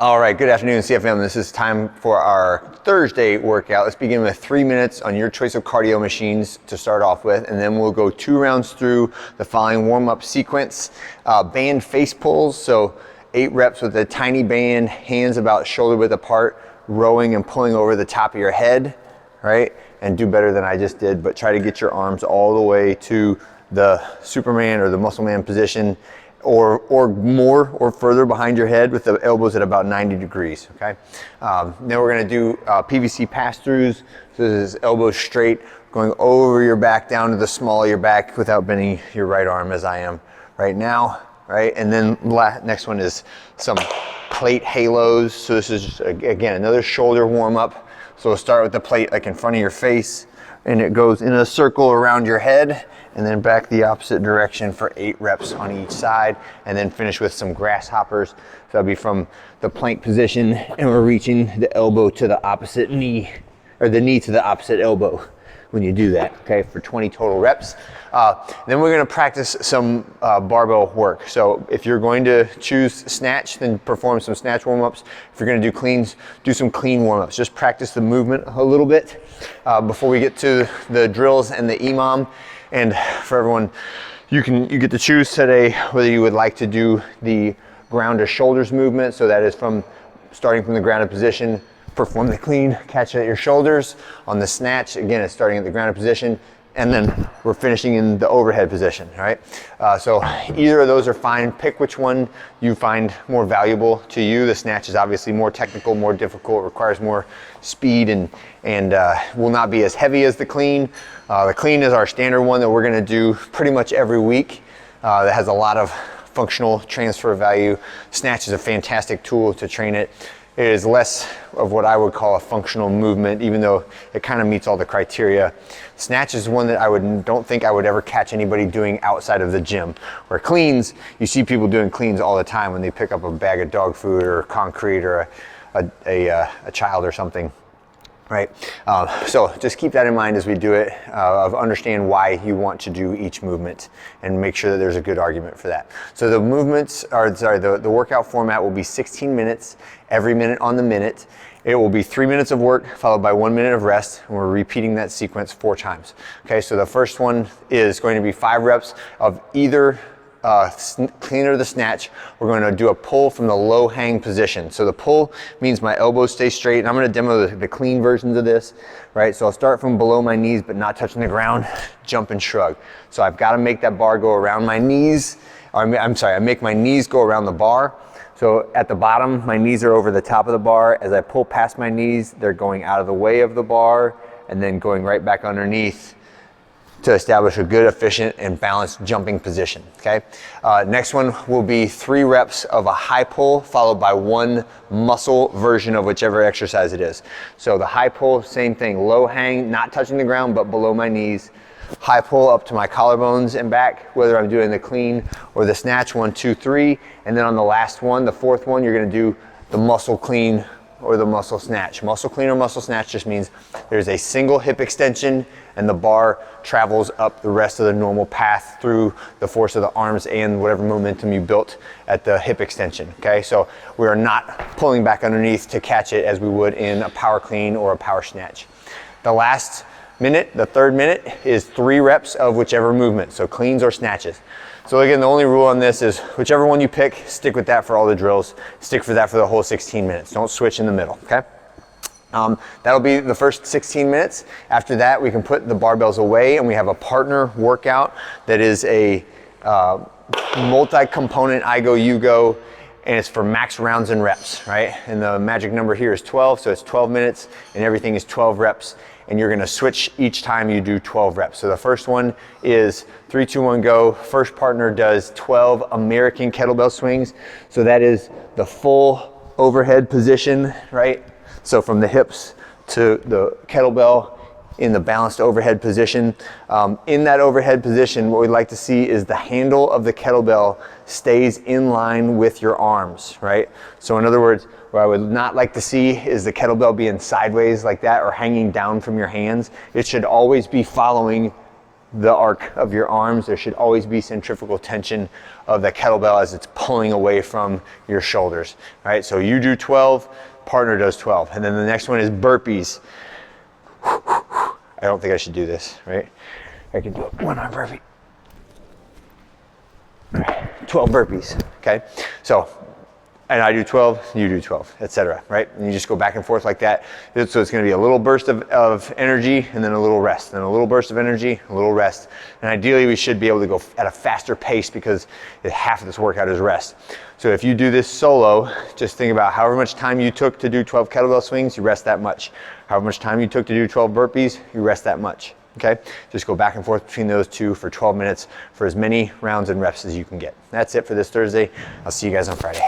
All right, good afternoon, CFM. This is time for our Thursday workout. Let's begin with 3 minutes on your choice of cardio machines to start off with, and then we'll go 2 rounds through the following warm-up sequence. Band face pulls, so 8 reps with a tiny band, hands about shoulder width apart, rowing and pulling over the top of your head, right? And do better than I just did, but try to get your arms all the way to the Superman or the Muscle Man position, or more or further behind your head with the elbows at about 90 degrees, okay? Then we're gonna do PVC pass-throughs. So this is elbows straight, going over your back down to the small of your back without bending your right arm as I am right now, right? And then next one is some plate halos. So this is just, again, another shoulder warm-up. So we'll start with the plate like in front of your face, and it goes in a circle around your head, and then back the opposite direction for 8 reps on each side, and then finish with some grasshoppers. So that'll be from the plank position, and we're reaching the elbow to the opposite knee, or the knee to the opposite elbow when you do that, okay, for 20 total reps. Then we're gonna practice some barbell work. So if you're going to choose snatch, then perform some snatch warm-ups. If you're gonna do cleans, do some clean warm-ups. Just practice the movement a little bit before we get to the drills and the EMOM. And for everyone, you get to choose today whether you would like to do the ground to shoulders movement. So that is starting from the grounded position, perform the clean, catch it at your shoulders. On the snatch, again, it's starting at the grounded position, and then we're finishing in the overhead position, all right? So either of those are fine. Pick which one you find more valuable to you. The snatch is obviously more technical, more difficult, requires more speed, and will not be as heavy as the clean. The clean is our standard one that we're gonna do pretty much every week. That has a lot of functional transfer value. Snatch is a fantastic tool to train it. It is less of what I would call a functional movement, even though it kind of meets all the criteria. Snatch is one that don't think I would ever catch anybody doing outside of the gym. Where cleans, you see people doing cleans all the time when they pick up a bag of dog food or concrete or a child or something. Right, so just keep that in mind as we do it, understand why you want to do each movement and make sure that there's a good argument for that. So the the workout format will be 16 minutes, every minute on the minute. It will be 3 minutes of work followed by 1 minute of rest, and we're repeating that sequence 4 times. Okay, so the first one is going to be 5 reps of either clean or the snatch. We're going to do a pull from the low hang position. So the pull means my elbows stay straight, and I'm going to demo the clean versions of this, right? So I'll start from below my knees but not touching the ground, jump and shrug. So I've got to make that bar go around my knees, I make my knees go around the bar. So at the bottom, my knees are over the top of the bar. As I pull past my knees, they're going out of the way of the bar and then going right back underneath to establish a good, efficient, and balanced jumping position, okay? Next one will be 3 reps of a high pull followed by 1 muscle version of whichever exercise it is. So the high pull, same thing, low hang, not touching the ground, but below my knees. High pull up to my collarbones and back, whether I'm doing the clean or the snatch, 1, 2, 3. And then on the last one, the 4th one, you're gonna do the muscle clean or the muscle snatch. Muscle clean or muscle snatch just means there's a single hip extension and the bar travels up the rest of the normal path through the force of the arms and whatever momentum you built at the hip extension, okay? So we are not pulling back underneath to catch it as we would in a power clean or a power snatch. The last minute, the 3rd minute, is 3 reps of whichever movement, so cleans or snatches. So again, the only rule on this is whichever one you pick, stick with that for all the drills. Stick for that for the whole 16 minutes. Don't switch in the middle, okay? That'll be the first 16 minutes. After that, we can put the barbells away and we have a partner workout that is a multi-component I go, you go, and it's for max rounds and reps, right? And the magic number here is 12, so it's 12 minutes and everything is 12 reps. And you're gonna switch each time you do 12 reps. So the first one is 3, 2, 1, go. First partner does 12 American kettlebell swings. So that is the full overhead position, right? So from the hips to the kettlebell in the balanced overhead position. In that overhead position, what we'd like to see is the handle of the kettlebell stays in line with your arms, right? So in other words, what I would not like to see is the kettlebell being sideways like that or hanging down from your hands. It should always be following the arc of your arms. There should always be centrifugal tension of the kettlebell as it's pulling away from your shoulders. All right, so you do 12, partner does 12. And then the next one is burpees. I don't think I should do this, right? I can do it one arm burpee. 12 burpees, okay? So, and I do 12, you do 12, etc., right? And you just go back and forth like that. So it's gonna be a little burst of energy and then a little rest, then a little burst of energy, a little rest. And ideally we should be able to go at a faster pace because half of this workout is rest. So if you do this solo, just think about however much time you took to do 12 kettlebell swings, you rest that much. However much time you took to do 12 burpees, you rest that much. Okay, just go back and forth between those two for 12 minutes for as many rounds and reps as you can get. That's it for this Thursday. I'll see you guys on Friday.